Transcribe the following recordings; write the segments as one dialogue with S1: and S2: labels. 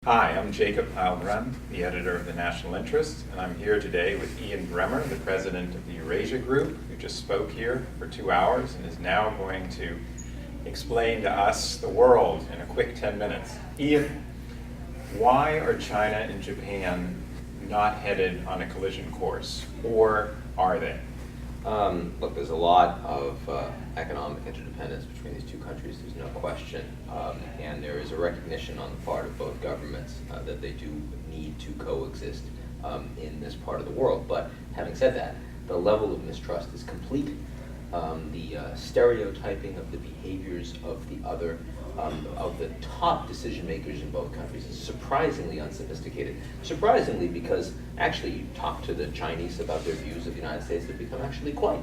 S1: Hi, I'm Jacob Heilbrunn, the editor of The National Interest, and I'm here today with Ian Bremmer, the president of the Eurasia Group, who just spoke here for 2 hours and is now going to explain to us the world in a quick 10 minutes. Ian, why are China and Japan not headed on a collision course, or are they?
S2: Look, there's a lot of economic interdependence between these two countries, there's no question. And there is a recognition on the part of both governments that they do need to coexist in this part of the world. But having said that, the level of mistrust is complete. The stereotyping of the behaviors of the other, of the top decision makers in both countries is surprisingly unsophisticated. Surprisingly because actually you talk to the Chinese about their views of the United States, they've become actually quite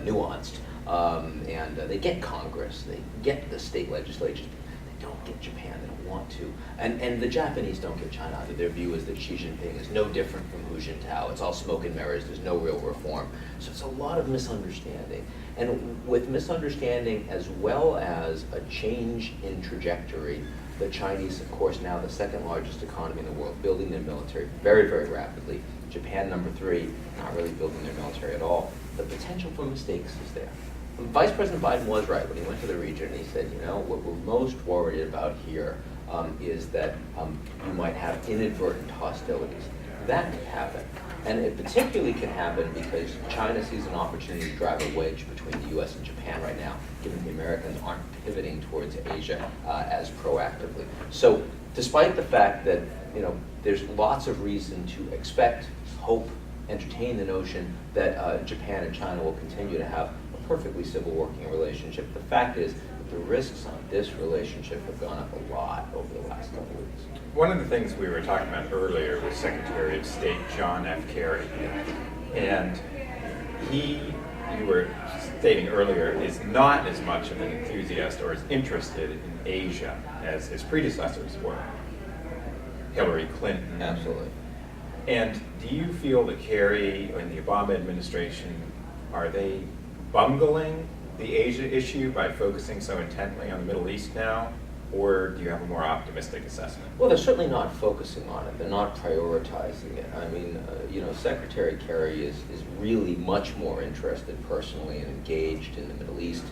S2: nuanced. And they get Congress, they get the state legislatures, they don't get Japan, they don't want to. And the Japanese don't get China either. Their view is that Xi Jinping is no different from Hu Jintao. It's all smoke and mirrors, there's no real reform. So it's a lot of misunderstanding. And with misunderstanding as well as a change in trajectory, the Chinese, of course, now the second largest economy in the world, building their military very, very rapidly. Japan, number 3, not really building their military at all. The potential for mistakes is there. Vice President Biden was right when he went to the region and he said, you know, what we're most worried about here is that you might have inadvertent hostilities. That could happen. And it particularly can happen because China sees an opportunity to drive a wedge between the US and Japan right now, given the Americans aren't pivoting towards Asia as proactively. So despite the fact that, you know, there's lots of reason to expect, hope, entertain the notion that Japan and China will continue to have a perfectly civil working relationship, the fact is that the risks on this relationship have gone up a lot over the last couple of weeks.
S1: One of the things we were talking about earlier was Secretary of State John F. Kerry. And he, you were stating earlier, is not as much of an enthusiast or as interested in Asia as his predecessors were. Hillary Clinton.
S2: Absolutely.
S1: And do you feel that Kerry and the Obama administration, are they bungling the Asia issue by focusing so intently on the Middle East now? Or do you have a more optimistic assessment?
S2: Well, they're certainly not focusing on it. They're not prioritizing it. I mean, you know, Secretary Kerry is really much more interested personally and engaged in the Middle East.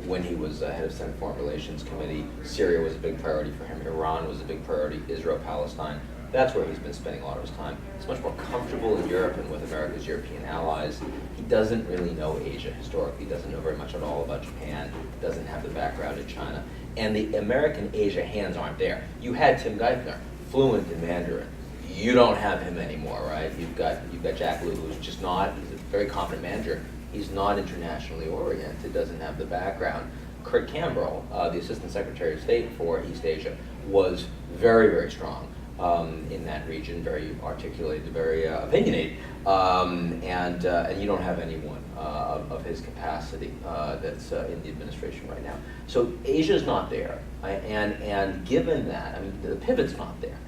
S2: When he was head of Senate Foreign Relations Committee, Syria was a big priority for him. Iran was a big priority. Israel, Palestine. That's where he's been spending a lot of his time. He's much more comfortable in Europe and with America's European allies. He doesn't really know Asia historically. He doesn't know very much at all about Japan. Doesn't have the background in China. And the American Asia hands aren't there. You had Tim Geithner, fluent in Mandarin. You don't have him anymore, right? You've got Jack Lew, who's just not, he's a very competent manager. He's not internationally oriented, doesn't have the background. Kurt Cambrell, the Assistant Secretary of State for East Asia, was very, very strong in that region, very articulated, very opinionated, and you don't have anyone of his capacity that's in the administration right now. So Asia's not there, and given that, I mean, the pivot's not there.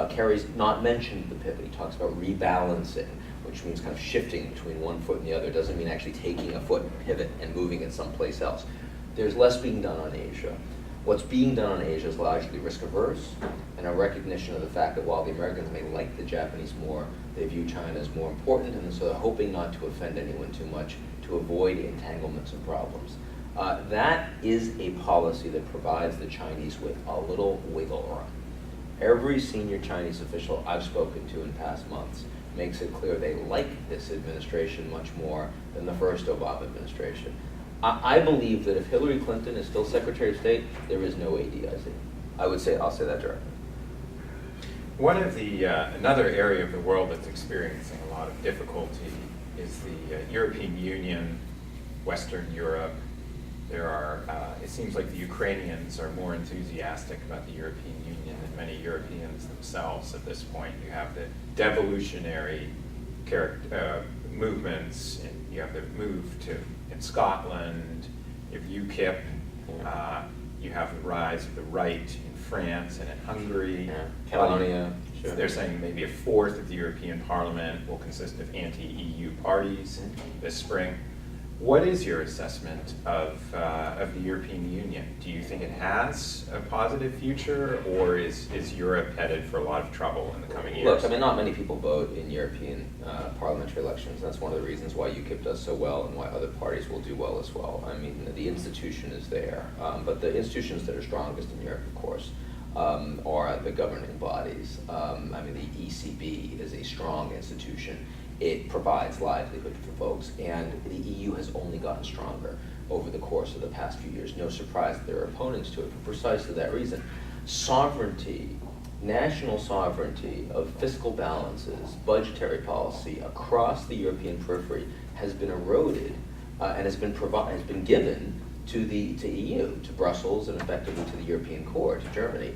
S2: Kerry's not mentioned the pivot. He talks about rebalancing, which means kind of shifting between one foot and the other. It doesn't mean actually taking a foot, pivot, and moving it someplace else. There's less being done on Asia. What's being done on Asia is largely risk averse and a recognition of the fact that while the Americans may like the Japanese more, they view China as more important, and so they're hoping not to offend anyone too much to avoid entanglements and problems. That is a policy that provides the Chinese with a little wiggle room. Every senior Chinese official I've spoken to in past months makes it clear they like this administration much more than the first Obama administration. I believe that if Hillary Clinton is still Secretary of State, there is no ADIZ. I'll say that directly.
S1: One of the, another area of the world that's experiencing a lot of difficulty is the European Union, Western Europe. There are, it seems like the Ukrainians are more enthusiastic about the European Union than many Europeans themselves at this point. You have the devolutionary movements, and you have the move in Scotland, you have UKIP, you have the rise of the right in France and in Hungary.
S2: Yeah. Catalonia.
S1: Sure. They're saying maybe a fourth of the European Parliament will consist of anti-EU parties this spring. What is your assessment of the European Union? Do you think it has a positive future, or is Europe headed for a lot of trouble in the coming years?
S2: Look, I mean, not many people vote in European parliamentary elections. That's one of the reasons why UKIP does so well and why other parties will do well as well. I mean, the institution is there, but the institutions that are strongest in Europe, of course, are the governing bodies. I mean, the ECB is a strong institution. It provides livelihood for folks, and the EU has only gotten stronger over the course of the past few years. No surprise that there are opponents to it for precisely that reason. Sovereignty, national sovereignty of fiscal balances, budgetary policy across the European periphery has been eroded and has been given to EU, to Brussels, and effectively to the European core, to Germany,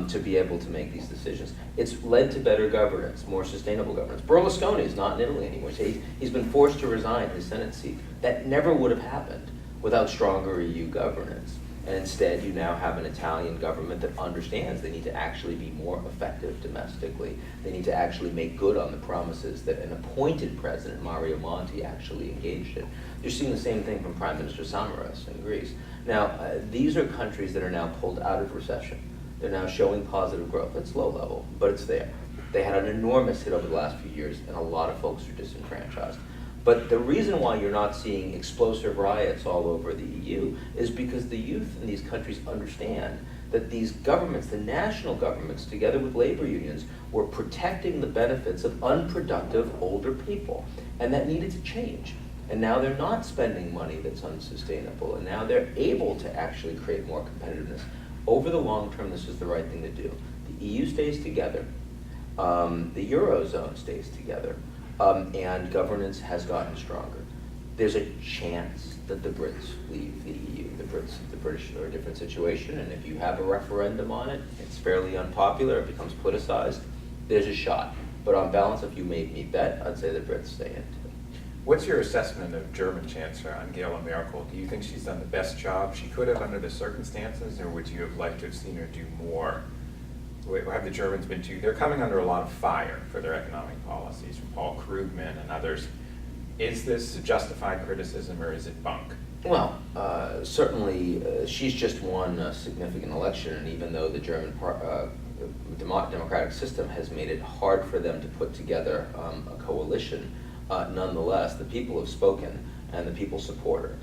S2: to be able to make these decisions. It's led to better governance, more sustainable governance. Berlusconi is not in Italy anymore. So he's been forced to resign his Senate seat. That never would have happened without stronger EU governance. And instead, you now have an Italian government that understands they need to actually be more effective domestically. They need to actually make good on the promises that an appointed president, Mario Monti, actually engaged in. You're seeing the same thing from Prime Minister Samaras in Greece. Now, these are countries that are now pulled out of recession. They're now showing positive growth. It's low level, but it's there. They had an enormous hit over the last few years, and a lot of folks are disenfranchised. But the reason why you're not seeing explosive riots all over the EU is because the youth in these countries understand that these governments, the national governments, together with labor unions, were protecting the benefits of unproductive older people. And that needed to change. And now they're not spending money that's unsustainable. And now they're able to actually create more competitiveness. Over the long term, this is the right thing to do. The EU stays together. The Eurozone stays together. And governance has gotten stronger. There's a chance that the Brits leave the EU. The British are a different situation, and if you have a referendum on it, it's fairly unpopular, it becomes politicized, there's a shot. But on balance, if you made me bet, I'd say the Brits stay in.
S1: What's your assessment of German Chancellor Angela Merkel? Do you think she's done the best job she could have under the circumstances, or would you have liked to have seen her do more? Have the Germans been too? They're coming under a lot of fire for their economic policies from Paul Krugman and others. Is this a justified criticism, or is it bunk?
S2: Well, certainly she's just won a significant election, and even though the German democratic system has made it hard for them to put together a coalition, nonetheless, the people have spoken and the people support her.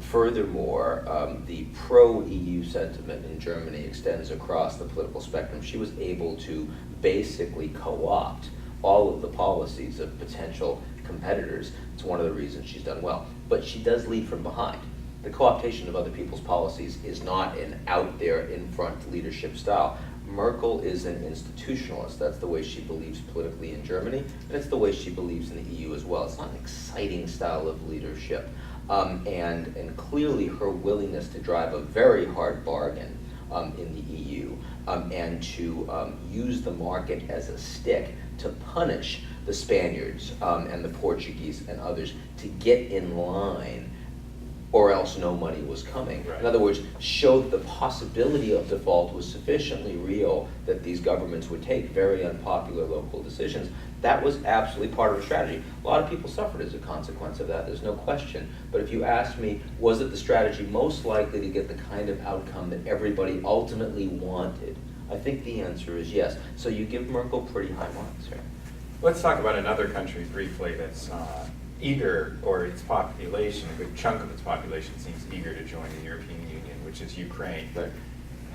S2: Furthermore, the pro-EU sentiment in Germany extends across the political spectrum. She was able to basically co-opt all of the policies of potential competitors. It's one of the reasons she's done well. But she does lead from behind. The co-optation of other people's policies is not an out there in front leadership style. Merkel is an institutionalist. That's the way she believes politically in Germany, and it's the way she believes in the EU as well. It's not an exciting style of leadership. And clearly her willingness to drive a very hard bargain in the EU and to use the market as a stick to punish the Spaniards and the Portuguese and others to get in line, or else no money was coming.
S1: Right.
S2: In other words, show that the possibility of default was sufficiently real that these governments would take very unpopular local decisions. That was absolutely part of her strategy. A lot of people suffered as a consequence of that, there's no question. But if you ask me, was it the strategy most likely to get the kind of outcome that everybody ultimately wanted? I think the answer is yes. So you give Merkel pretty high marks here.
S1: Let's talk about another country briefly that's eager, or its population, a good chunk of its population seems eager to join the European Union, which is Ukraine.
S2: Right.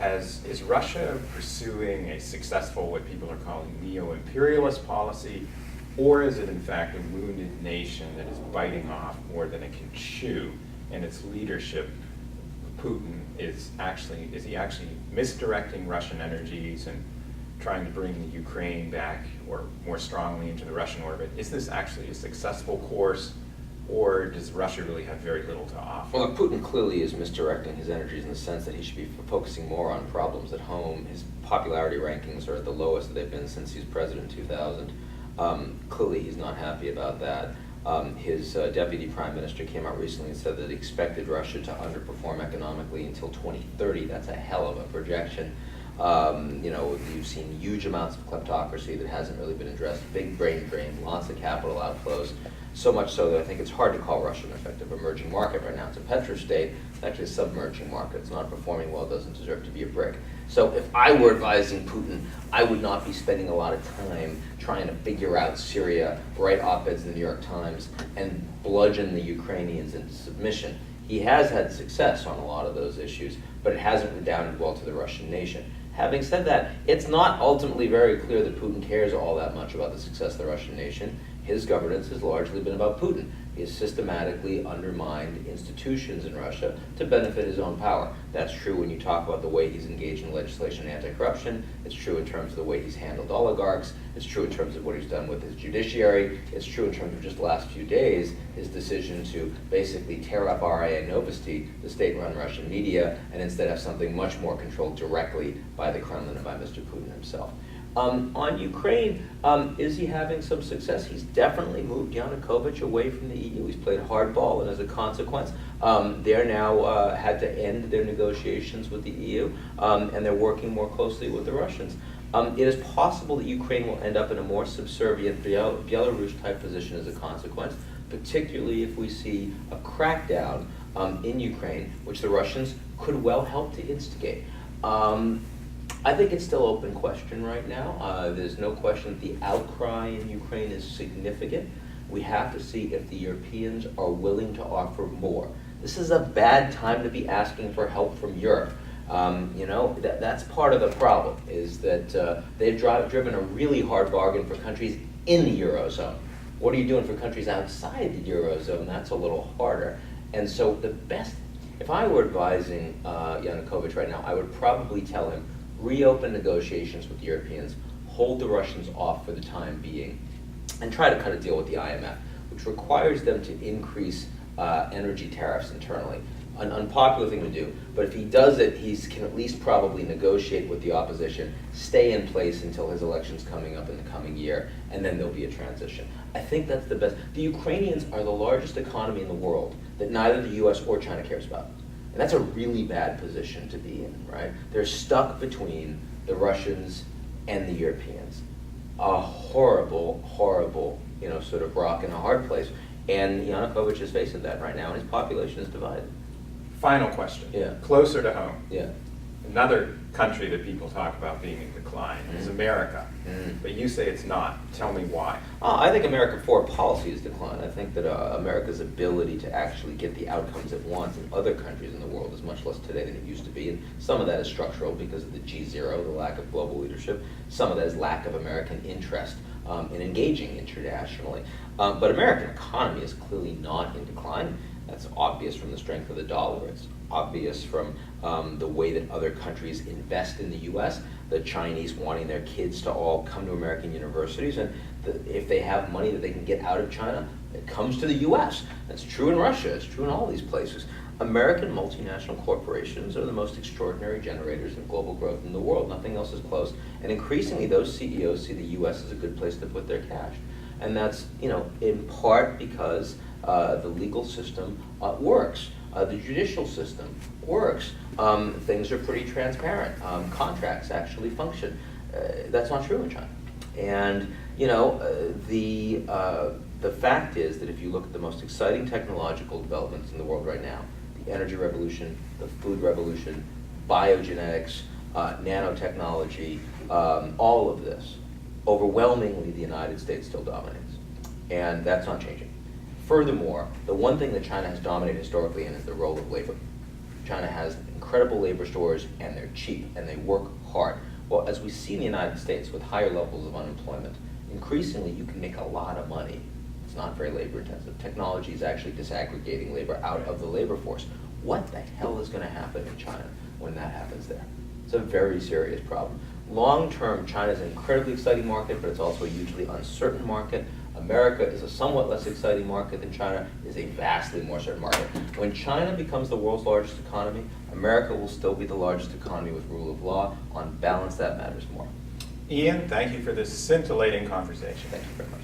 S1: Is Russia pursuing a successful, what people are calling neo-imperialist policy, or is it in fact a wounded nation that is biting off more than it can chew, and its leadership, Putin, is he actually misdirecting Russian energies and trying to bring the Ukraine back, or more strongly, into the Russian orbit? Is this actually a successful course, or does Russia really have very little to offer?
S2: Well, Putin clearly is misdirecting his energies in the sense that he should be focusing more on problems at home. His popularity rankings are at the lowest that they've been since he was president in 2000. Clearly he's not happy about that. His deputy prime minister came out recently and said that he expected Russia to underperform economically until 2030. That's a hell of a projection. You've seen huge amounts of kleptocracy that hasn't really been addressed, big brain drain, lots of capital outflows, so much so that I think it's hard to call Russia an effective emerging market right now. It's a petrostate, it's actually a submerging market. It's not performing well, doesn't deserve to be a brick. So if I were advising Putin, I would not be spending a lot of time trying to figure out Syria, write op-eds in the New York Times, and bludgeon the Ukrainians into submission. He has had success on a lot of those issues, but it hasn't redounded well to the Russian nation. Having said that, it's not ultimately very clear that Putin cares all that much about the success of the Russian nation. His governance has largely been about Putin. He has systematically undermined institutions in Russia to benefit his own power. That's true when you talk about the way he's engaged in legislation and anti-corruption. It's true in terms of the way he's handled oligarchs. It's true in terms of what he's done with his judiciary. It's true in terms of just the last few days, his decision to basically tear up RIA Novosti, the state-run Russian media, and instead have something much more controlled directly by the Kremlin and by Mr. Putin himself. On Ukraine, is he having some success? He's definitely moved Yanukovych away from the EU. He's played hardball, and as a consequence, they're now had to end their negotiations with the EU, and they're working more closely with the Russians. It is possible that Ukraine will end up in a more subservient Belarus-type position as a consequence, particularly if we see a crackdown in Ukraine, which the Russians could well help to instigate. I think it's still open question right now. There's no question that the outcry in Ukraine is significant. We have to see if the Europeans are willing to offer more. This is a bad time to be asking for help from Europe. That's part of the problem, is that they've driven a really hard bargain for countries in the Eurozone. What are you doing for countries outside the Eurozone? That's a little harder. And so if I were advising Yanukovych right now, I would probably tell him, reopen negotiations with the Europeans, hold the Russians off for the time being, and try to cut a deal with the IMF, which requires them to increase energy tariffs internally. An unpopular thing to do, but if he does it, he can at least probably negotiate with the opposition, stay in place until his election's coming up in the coming year, and then there'll be a transition. I think that's the best. The Ukrainians are the largest economy in the world that neither the US or China cares about. And that's a really bad position to be in, right? They're stuck between the Russians and the Europeans. A horrible, horrible, sort of rock in a hard place. And Yanukovych is facing that right now, and his population is divided.
S1: Final question.
S2: Yeah.
S1: Closer to home.
S2: Yeah.
S1: Another country that people talk about being in decline is America. But you say it's not. Tell me why.
S2: I think American foreign policy has declined. I think that America's ability to actually get the outcomes it wants in other countries in the world is much less today than it used to be. And some of that is structural because of the G0, the lack of global leadership. Some of that is lack of American interest in engaging internationally. But American economy is clearly not in decline. That's obvious from the strength of the dollar. It's obvious from the way that other countries invest in the U.S., the Chinese wanting their kids to all come to American universities, and if they have money that they can get out of China, it comes to the U.S. That's true in Russia. It's true in all these places. American multinational corporations are the most extraordinary generators of global growth in the world. Nothing else is close. And increasingly, those CEOs see the U.S. as a good place to put their cash. And that's, in part because the legal system works. The judicial system works. Things are pretty transparent. Contracts actually function. That's not true in China. And the fact is that if you look at the most exciting technological developments in the world right now, the energy revolution, the food revolution, biogenetics, nanotechnology, all of this, overwhelmingly the United States still dominates. And that's not changing. Furthermore, the one thing that China has dominated historically in is the role of labor. China has incredible labor stores, and they're cheap, and they work hard. Well, as we see in the United States with higher levels of unemployment, increasingly you can make a lot of money. It's not very labor intensive. Technology is actually disaggregating labor out of the labor force. What the hell is going to happen in China when that happens there? It's a very serious problem. Long term, China is an incredibly exciting market, but it's also a hugely uncertain market. America is a somewhat less exciting market than China, is a vastly more certain market. When China becomes the world's largest economy, America will still be the largest economy with rule of law. On balance, that matters more.
S1: Ian, thank you for this scintillating conversation.
S2: Thank you very much.